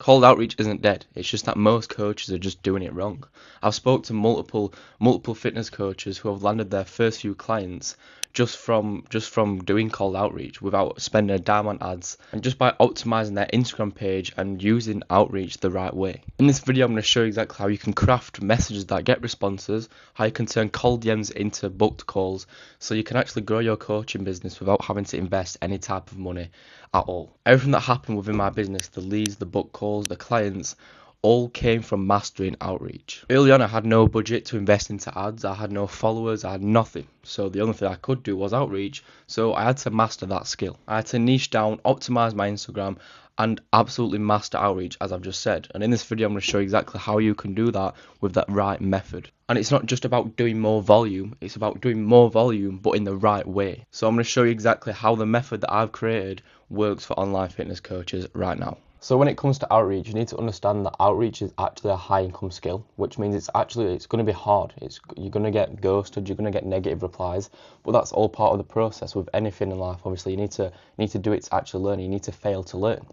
Cold outreach isn't dead. It's just that most coaches are just doing it wrong. I've spoke to multiple fitness coaches who have landed their first few clients just from doing cold outreach without spending a dime on ads and just by optimizing their Instagram page and using outreach the right way. In this video, I'm going to show you exactly how you can craft messages that get responses, how you can turn cold DMs into booked calls, so you can actually grow your coaching business without having to invest any type of money at all. Everything that happened within my business, the leads, the book calls, the clients, all came from mastering outreach. Early on, I had no budget to invest into ads, I had no followers, I had nothing. So the only thing I could do was outreach, so I had to master that skill. I had to niche down, optimize my Instagram, and absolutely master outreach, as I've just said. And in this video, I'm going to show you exactly how you can do that with that right method. And it's not just about doing more volume, it's about doing more volume, but in the right way. So I'm going to show you exactly how the method that I've created works for online fitness coaches right now. So when it comes to outreach, you need to understand that outreach is actually a high income skill, which means it's going to be hard. You're going to get ghosted, you're going to get negative replies, but that's all part of the process with anything in life. Obviously, you need to do it to actually learn. You need to fail to learn.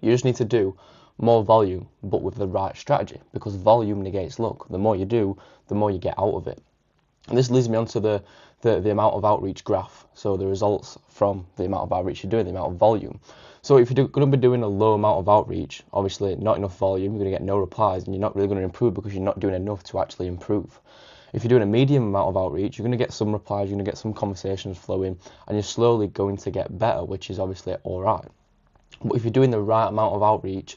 You just need to do more volume, but with the right strategy, because volume negates luck. The more you do, the more you get out of it. And this leads me on to the amount of outreach graph. So the results from the amount of outreach you're doing, the amount of volume. So if you're going to be doing a low amount of outreach, obviously not enough volume, you're going to get no replies, and you're not really going to improve because you're not doing enough to actually improve. If you're doing a medium amount of outreach, you're going to get some replies, you're going to get some conversations flowing, and you're slowly going to get better, which is obviously alright. But if you're doing the right amount of outreach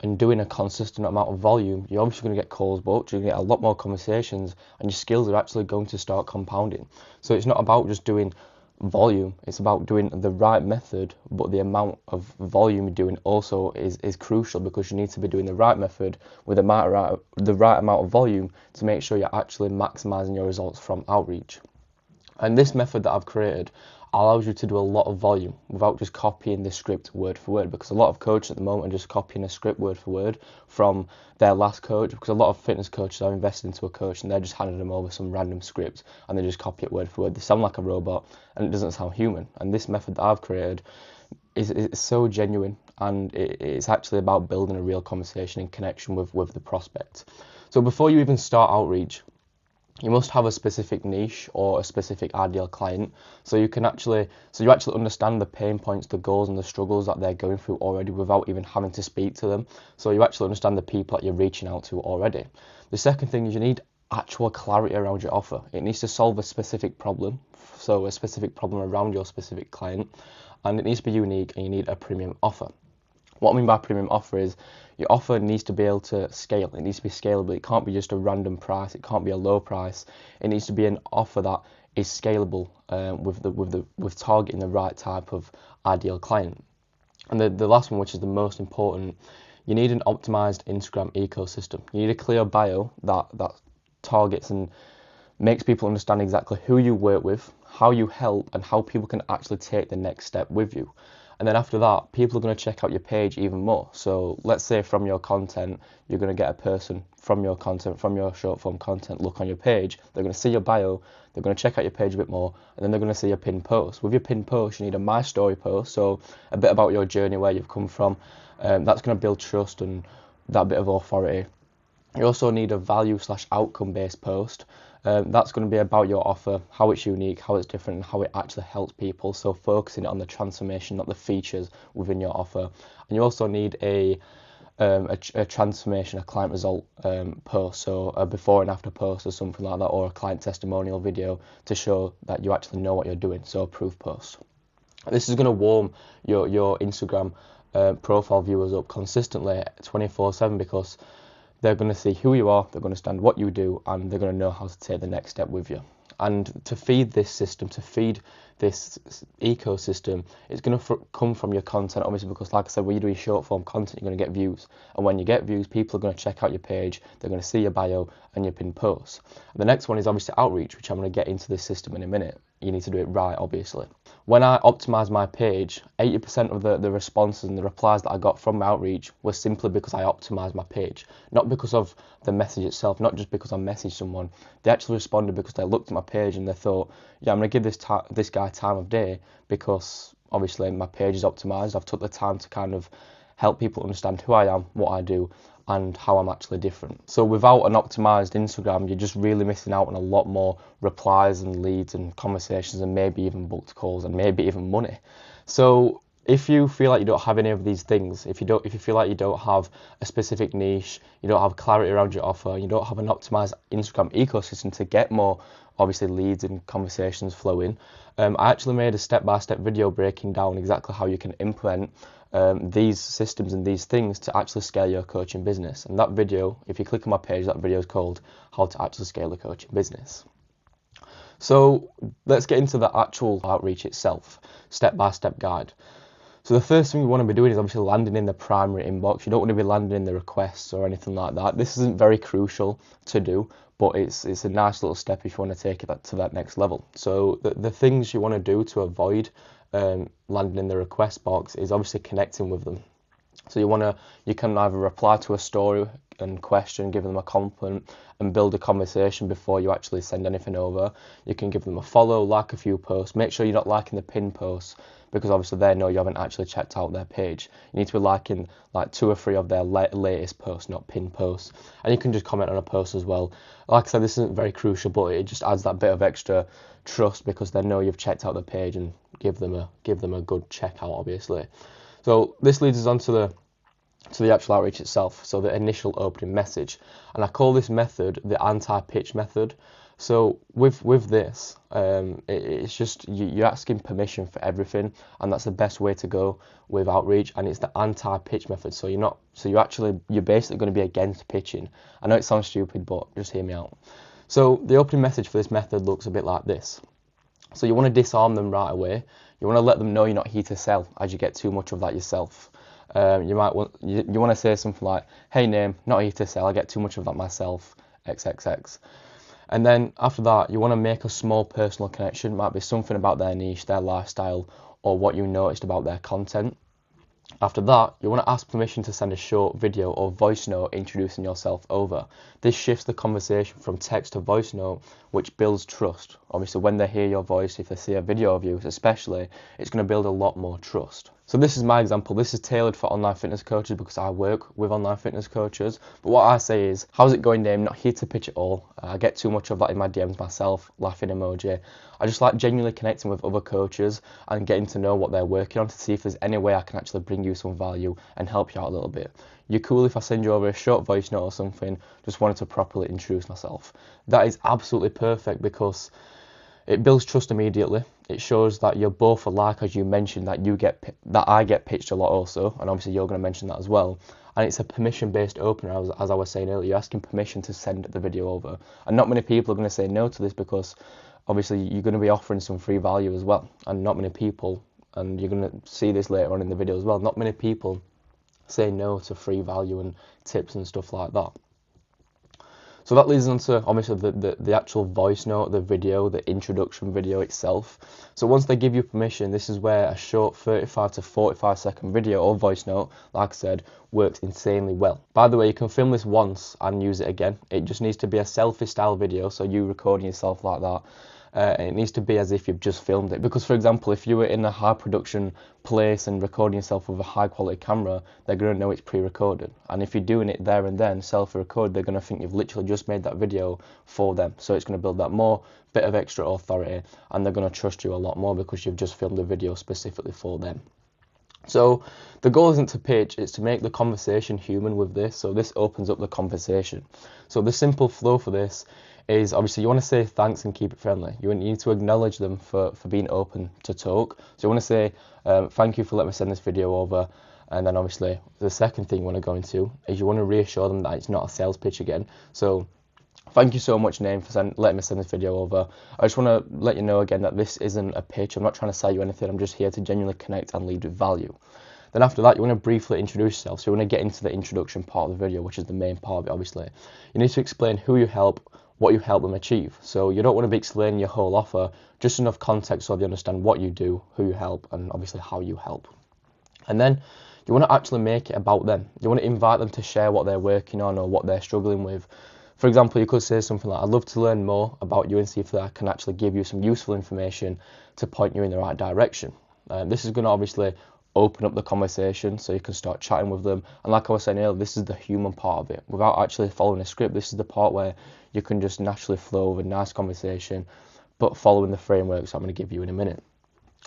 and doing a consistent amount of volume, you're obviously going to get calls booked, you're going to get a lot more conversations, and your skills are actually going to start compounding. So it's not about just doing volume, it's about doing the right method, but the amount of volume you're doing also is crucial, because you need to be doing the right method with the right amount of volume to make sure you're actually maximizing your results from outreach. And this method that I've created allows you to do a lot of volume without just copying the script word for word, because a lot of coaches at the moment are just copying a script word for word from their last coach, because a lot of fitness coaches are invested into a coach and they're just handing them over some random script and they just copy it word for word. They sound like a robot and it doesn't sound human. And this method that I've created is so genuine, and it's actually about building a real conversation and connection with the prospect. So before you even start outreach, you must have a specific niche or a specific ideal client, so you actually understand the pain points, the goals and the struggles that they're going through already without even having to speak to them. So you actually understand the people that you're reaching out to already. The second thing is you need actual clarity around your offer. It needs to solve a specific problem, so a specific problem around your specific client, and it needs to be unique, and you need a premium offer. What I mean by premium offer is your offer needs to be able to scale. It needs to be scalable. It can't be just a random price. It can't be a low price. It needs to be an offer that is scalable with targeting the right type of ideal client. And the last one, which is the most important, you need an optimized Instagram ecosystem. You need a clear bio that targets and makes people understand exactly who you work with, how you help, and how people can actually take the next step with you. And then after that, people are going to check out your page even more. So let's say from your content, you're going to get a person from your content, from your short form content, look on your page. They're going to see your bio, they're going to check out your page a bit more, and then they're going to see your pinned post. With your pinned post, you need a My Story post, so a bit about your journey, where you've come from. That's going to build trust and that bit of authority. You also need a value/outcome based post. That's going to be about your offer, how it's unique, how it's different, and how it actually helps people. So focusing on the transformation, not the features within your offer. And you also need a transformation, a client result post, so a before and after post or something like that, or a client testimonial video to show that you actually know what you're doing, so a proof post. This is going to warm your Instagram profile viewers up consistently 24/7, because they're going to see who you are, they're going to understand what you do, and they're going to know how to take the next step with you. And to feed this system, to feed this ecosystem, it's going to come from your content, obviously, because like I said, when you're doing short form content, you're going to get views. And when you get views, people are going to check out your page, they're going to see your bio and your pinned posts. And the next one is obviously outreach, which I'm going to get into this system in a minute. You need to do it right, obviously. When I optimized my page, 80% of the responses and the replies that I got from my outreach was simply because I optimized my page. Not because of the message itself, not just because I messaged someone. They actually responded because they looked at my page and they thought, yeah, I'm going to give this guy time of day, because obviously my page is optimized. I've took the time to kind of help people understand who I am, what I do, and how I'm actually different. So without an optimized Instagram, you're just really missing out on a lot more replies and leads and conversations, and maybe even booked calls, and maybe even money. So if you feel like you don't have any of these things, if you feel like you don't have a specific niche, you don't have clarity around your offer, you don't have an optimized Instagram ecosystem to get more obviously leads and conversations flowing, I actually made a step-by-step video breaking down exactly how you can implement these systems and these things to actually scale your coaching business. And that video, if you click on my page, that video is called How to Actually Scale a Coaching Business. So let's get into the actual outreach itself, step-by-step guide. So the first thing you want to be doing is obviously landing in the primary inbox. You don't want to be landing in the requests or anything like that. This isn't very crucial to do, but it's a nice little step if you want to take it to that next level. So the things you want to do to avoid landing in the request box is obviously connecting with them. So you can either reply to a story and question, give them a compliment, and build a conversation before you actually send anything over. You can give them a follow, like a few posts. Make sure you're not liking the pinned posts, because obviously they know you haven't actually checked out their page. You need to be liking like 2 or 3 of their latest posts, not pinned posts. And you can just comment on a post as well. Like I said, this isn't very crucial, but it just adds that bit of extra trust, because they know you've checked out the page, and give them a good checkout, obviously. So this leads us on to the actual outreach itself, so the initial opening message. And I call this method the anti-pitch method. So with this, it's just you're asking permission for everything, and that's the best way to go with outreach. And it's the anti-pitch method. So you're basically going to be against pitching. I know it sounds stupid, but just hear me out. So the opening message for this method looks a bit like this. So you want to disarm them right away. You want to let them know you're not here to sell, as you get too much of that yourself. You want to say something like, "Hey name, not here to sell. I get too much of that myself. XXX." And then after that, you want to make a small personal connection. It might be something about their niche, their lifestyle, or what you noticed about their content. After that, you want to ask permission to send a short video or voice note introducing yourself over. This shifts the conversation from text to voice note, which builds trust. Obviously, when they hear your voice, if they see a video of you especially, it's going to build a lot more trust. So this is my example. This is tailored for online fitness coaches, because I work with online fitness coaches. But what I say is, "How's it going, Dame? Not here to pitch at all. I get too much of that in my DMs myself," laughing emoji. I just like genuinely connecting with other coaches and getting to know what they're working on, to see if there's any way I can actually bring you some value and help you out a little bit. You're cool if I send you over a short voice note or something. Just wanted to properly introduce myself. That is absolutely perfect, because it builds trust immediately. It shows that you're both alike, as you mentioned, that I get pitched a lot also, and obviously you're going to mention that as well. And it's a permission-based opener, as I was saying earlier. You're asking permission to send the video over, and not many people are going to say no to this, because obviously you're going to be offering some free value as well, and not many people, and you're going to see this later on in the video as well, not many people say no to free value and tips and stuff like that. So that leads on to obviously the actual voice note, the video, the introduction video itself. So once they give you permission, this is where a short 35 to 45 second video or voice note, like I said, works insanely well. By the way, you can film this once and use it again. It just needs to be a selfie style video, so you recording yourself like that. It needs to be as if you've just filmed it, because for example, if you were in a high production place and recording yourself with a high quality camera, they're going to know it's pre-recorded, and if you're doing it there and then self-record, they're going to think you've literally just made that video for them. So it's going to build that more bit of extra authority, and they're going to trust you a lot more because you've just filmed a video specifically for them. So the goal isn't to pitch, it's to make the conversation human with this. So this opens up the conversation. So the simple flow for this is, obviously you want to say thanks and keep it friendly. You need to acknowledge them for being open to talk. So you want to say thank you for letting me send this video over. And then obviously the second thing you want to go into is you want to reassure them that it's not a sales pitch again. So thank you so much, Name, for letting me send this video over. I just want to let you know again that this isn't a pitch. I'm not trying to sell you anything. I'm just here to genuinely connect and lead with value. Then after that, you want to briefly introduce yourself. So you want to get into the introduction part of the video, which is the main part of it, obviously. You need to explain who you help, what you help them achieve. So you don't want to be explaining your whole offer, just enough context so they understand what you do, who you help, and obviously how you help. And then you want to actually make it about them. You want to invite them to share what they're working on or what they're struggling with. For example, you could say something like, "I'd love to learn more about you and see if I can actually give you some useful information to point you in the right direction." This is going to obviously open up the conversation so you can start chatting with them. And like I was saying earlier, this is the human part of it. Without actually following a script, this is the part where you can just naturally flow with a nice conversation, but following the frameworks I'm going to give you in a minute.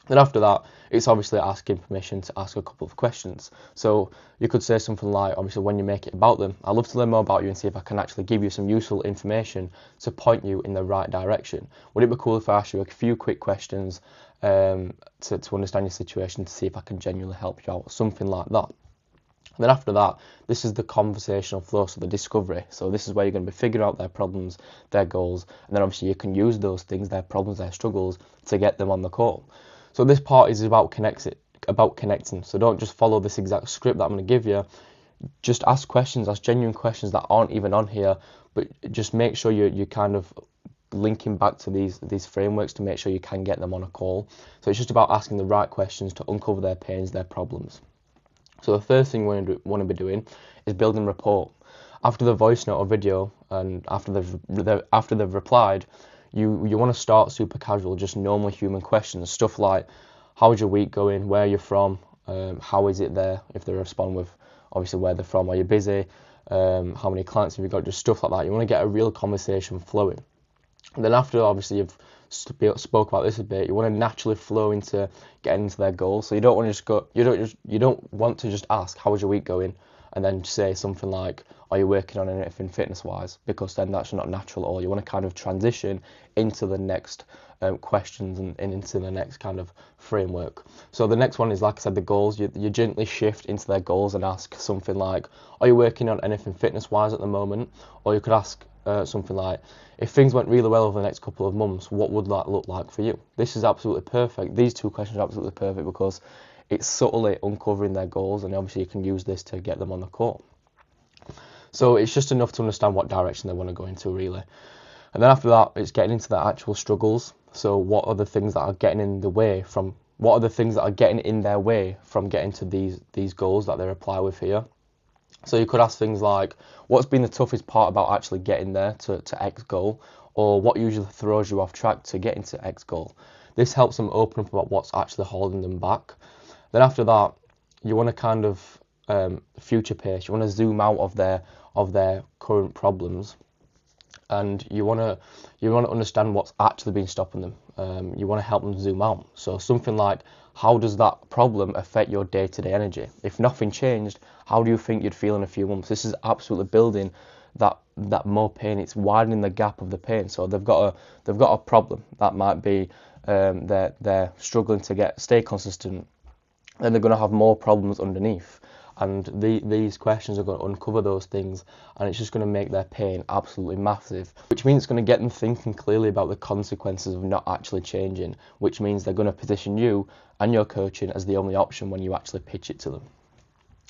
Then after that, it's obviously asking permission to ask a couple of questions. So you could say something like, obviously when you make it about them, I'd love to learn more about you and see if I can actually give you some useful information to point you in the right direction. Would it be cool if I asked you a few quick questions to understand your situation, to see if I can genuinely help you out, something like that. And then after that, this is the conversational flow, so the discovery. So this is where you're going to be figuring out their problems, their goals, and then obviously you can use those things, their problems, their struggles, to get them on the call. So this part is about connecting. So don't just follow this exact script that I'm going to give you. Just ask questions, ask genuine questions that aren't even on here, but just make sure you're kind of linking back to these frameworks to make sure you can get them on a call. So it's just about asking the right questions to uncover their pains, their problems. So the first thing we want to be doing is building rapport. After the voice note or video, and after they've replied, you want to start super casual, just normal human questions, stuff like, how's your week going, where are you from, how is it there, if they respond with obviously where they're from, are you busy, how many clients have you got, just stuff like that. You want to get a real conversation flowing. And then after obviously you've spoke about this a bit, you want to naturally flow into getting into their goals. So you don't want to just go, you don't want to just ask, how is your week going, and then say something like, are you working on anything fitness wise, because then that's not natural at all. You want to kind of transition into the next questions and into the next kind of framework. So the next one is, like I said, the goals. You gently shift into their goals and ask something like, are you working on anything fitness wise at the moment? Or you could ask something like, if things went really well over the next couple of months, what would that look like for you? This is absolutely perfect. These two questions are absolutely perfect because it's subtly uncovering their goals, and obviously you can use this to get them on the call. So it's just enough to understand what direction they want to go into, really. And then after that, it's getting into their actual struggles. So what are the things that are getting in the way from, what are the things that are getting in their way from getting to these goals that they reply with here? So you could ask things like, what's been the toughest part about actually getting there to X goal, or what usually throws you off track to getting to X goal? This helps them open up about what's actually holding them back. Then after that, you want to kind of future pace. You want to zoom out of their current problems, and you want to understand what's actually been stopping them. You want to help them zoom out. So something like, how does that problem affect your day-to-day energy? If nothing changed, how do you think you'd feel in a few months? This is absolutely building that more pain. It's widening the gap of the pain. So they've got a problem that might be they're struggling to stay consistent, and they're going to have more problems underneath. And these questions are going to uncover those things, and it's just going to make their pain absolutely massive, which means it's going to get them thinking clearly about the consequences of not actually changing, which means they're going to position you and your coaching as the only option when you actually pitch it to them.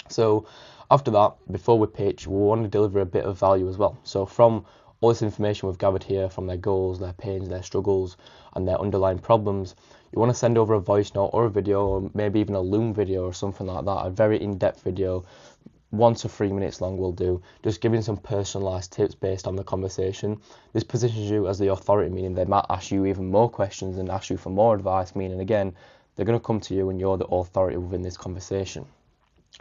So after that, before we pitch, we want to deliver a bit of value as well. So from all this information we've gathered here, from their goals, their pains, their struggles, and their underlying problems, you want to send over a voice note or a video, or maybe even a Loom video or something like that, a very in-depth video, 1 to 3 minutes long will do, just giving some personalised tips based on the conversation. This positions you as the authority, meaning they might ask you even more questions and ask you for more advice, meaning again, they're going to come to you and you're the authority within this conversation.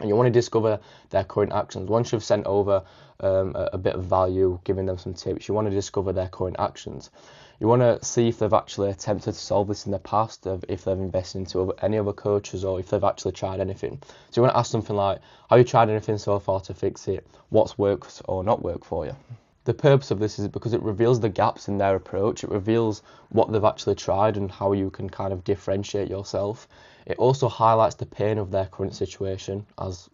And you want to discover their current actions. Once you've sent over a bit of value, giving them some tips, you want to discover their current actions. You want to see if they've actually attempted to solve this in the past, if they've invested into any other coaches, or if they've actually tried anything. So you want to ask something like, have you tried anything so far to fix it? What's worked or not worked for you? The purpose of this is because it reveals the gaps in their approach. It reveals what they've actually tried and how you can kind of differentiate yourself. It also highlights the pain of their current situation, that's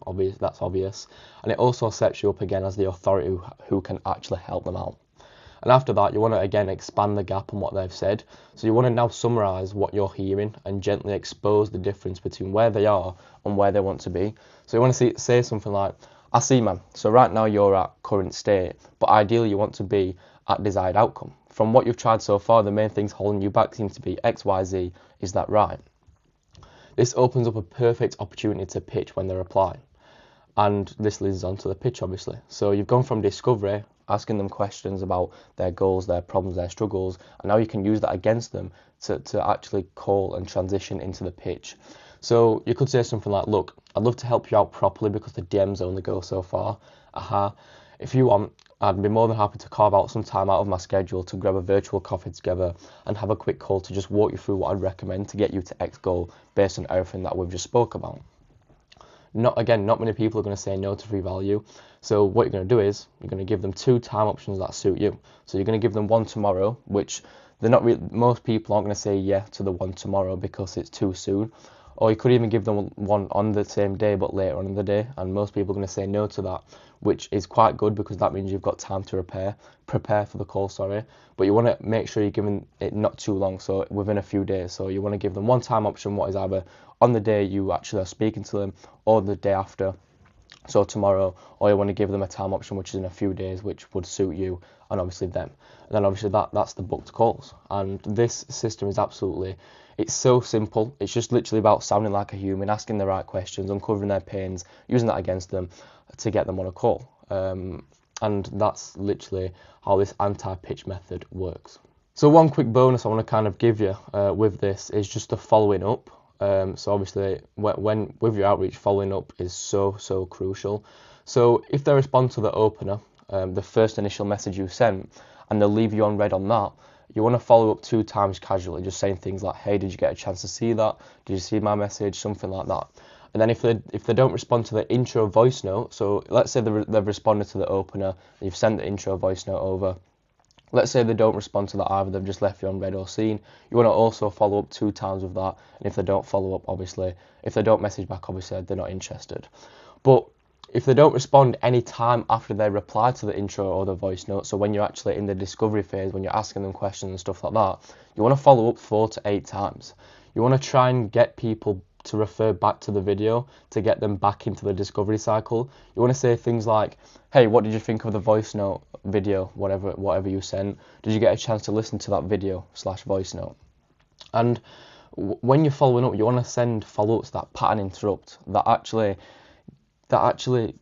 obvious. And it also sets you up again as the authority who can actually help them out. And after that, you want to again expand the gap on what they've said. So you want to now summarise what you're hearing and gently expose the difference between where they are and where they want to be. So you want to say something like, I see, man, so right now you're at current state, but ideally you want to be at desired outcome. From what you've tried so far, the main things holding you back seems to be X, Y, Z. Is that right? This opens up a perfect opportunity to pitch when they reply. And this leads on to the pitch, obviously. So you've gone from discovery, asking them questions about their goals, their problems, their struggles, and now you can use that against them to actually call and transition into the pitch. So you could say something like, look, I'd love to help you out properly because the DMs only go so far. If you want, I'd be more than happy to carve out some time out of my schedule to grab a virtual coffee together and have a quick call to just walk you through what I'd recommend to get you to X goal based on everything that we've just spoke about. Not many people are going to say no to free value. So what you're going to do is you're going to give them 2 time options that suit you. So you're going to give them one tomorrow, which most people aren't going to say yeah to the one tomorrow because it's too soon. Or you could even give them one on the same day but later on in the day, and most people are going to say no to that, which is quite good because that means you've got time to prepare for the call, sorry. But you want to make sure you're giving it not too long, so within a few days. So you want to give them one time option, what is either on the day you actually are speaking to them or the day after, so tomorrow, or you want to give them a time option which is in a few days, which would suit you and obviously them. And then obviously that's the booked calls. And this system is it's so simple. It's just literally about sounding like a human, asking the right questions, uncovering their pains, using that against them to get them on a call. And that's literally how this anti-pitch method works. So one quick bonus I want to kind of give you with this is just the following up. So obviously, when with your outreach, following up is so crucial. So if they respond to the opener, the first initial message you sent, and they'll leave you on read on that, you want to follow up 2 times casually, just saying things like, "Hey, did you get a chance to see that? Did you see my message?" Something like that. And then if they don't respond to the intro voice note, so let's say they've responded to the opener, and you've sent the intro voice note over. Let's say they don't respond to that either, they've just left you on read or seen. You want to also follow up 2 times with that. And if they don't follow up, obviously, if they don't message back, obviously, they're not interested. But if they don't respond any time after they reply to the intro or the voice note, so when you're actually in the discovery phase, when you're asking them questions and stuff like that, you want to follow up 4 to 8 times. You want to try and get people to refer back to the video to get them back into the discovery cycle. You want to say things like, "Hey, what did you think of the voice note video, whatever you sent? Did you get a chance to listen to that video/voice note?" And when you're following up, you want to send follow-ups that pattern interrupt, that actually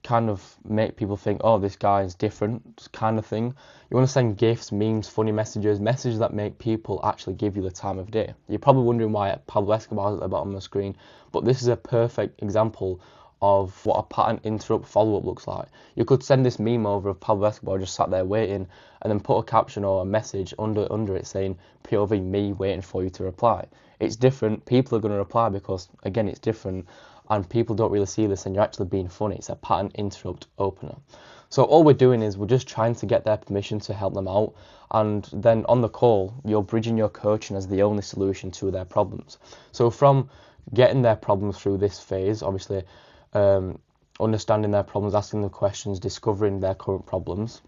kind of make people think, "Oh, this guy is different," kind of thing. You want to send GIFs, memes, funny messages that make people actually give you the time of day. You're probably wondering why Pablo Escobar is at the bottom of the screen, but this is a perfect example of what a pattern interrupt follow-up looks like. You could send this meme over of Pablo Escobar just sat there waiting, and then put a caption or a message under it saying, "POV me waiting for you to reply." It's different. People are going to reply because, again, it's different. And people don't really see this, and you're actually being funny. It's a pattern interrupt opener. So all we're doing is we're just trying to get their permission to help them out, and then on the call, you're bridging your coaching as the only solution to their problems. So from getting their problems through this phase, obviously, understanding their problems, asking them questions, discovering their current problems,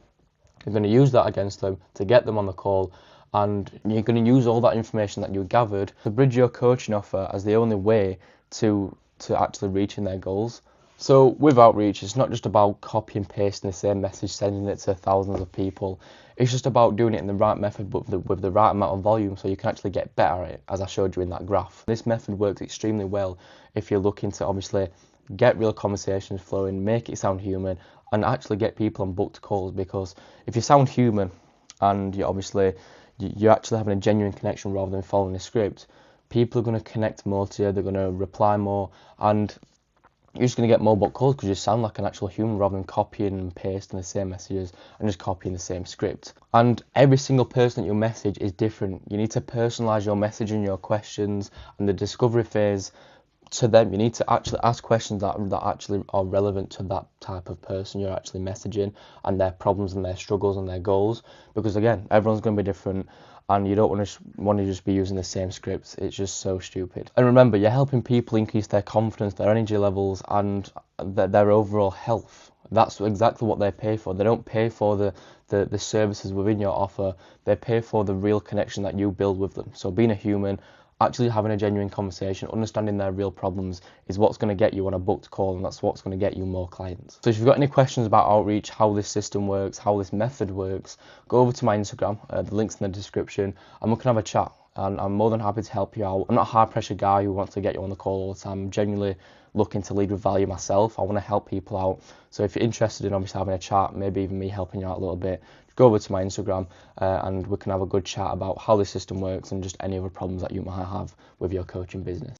you're going to use that against them to get them on the call, and you're going to use all that information that you gathered to bridge your coaching offer as the only way to actually reaching their goals. So with outreach, it's not just about copy and pasting the same message, sending it to thousands of people. It's just about doing it in the right method, but with the right amount of volume, so you can actually get better at it, as I showed you in that graph. This method works extremely well if you're looking to obviously get real conversations flowing, make it sound human, and actually get people on booked calls. Because if you sound human and you're actually having a genuine connection rather than following a script, people are going to connect more to you, they're going to reply more, and you're just going to get more booked calls because you sound like an actual human rather than copying and pasting the same messages and just copying the same script. And every single person that you message is different. You need to personalize your message and your questions and the discovery phase to them. You need to actually ask questions that actually are relevant to that type of person you're actually messaging, and their problems and their struggles and their goals, because again, everyone's going to be different, and you don't want to just be using the same scripts. It's just so stupid. And remember, you're helping people increase their confidence, their energy levels, and their overall health. That's exactly what they pay for. They don't pay for the services within your offer. They pay for the real connection that you build with them. So being a human, actually having a genuine conversation, understanding their real problems is what's going to get you on a booked call, and that's what's going to get you more clients. So if you've got any questions about outreach, how this system works, how this method works, go over to my Instagram, the link's in the description, and we can have a chat. And I'm more than happy to help you out. I'm not a high pressure guy who wants to get you on the call all the time. I'm genuinely looking to lead with value myself. I want to help people out. So if you're interested in obviously having a chat, maybe even me helping you out a little bit, go over to my Instagram and we can have a good chat about how the system works and just any other problems that you might have with your coaching business.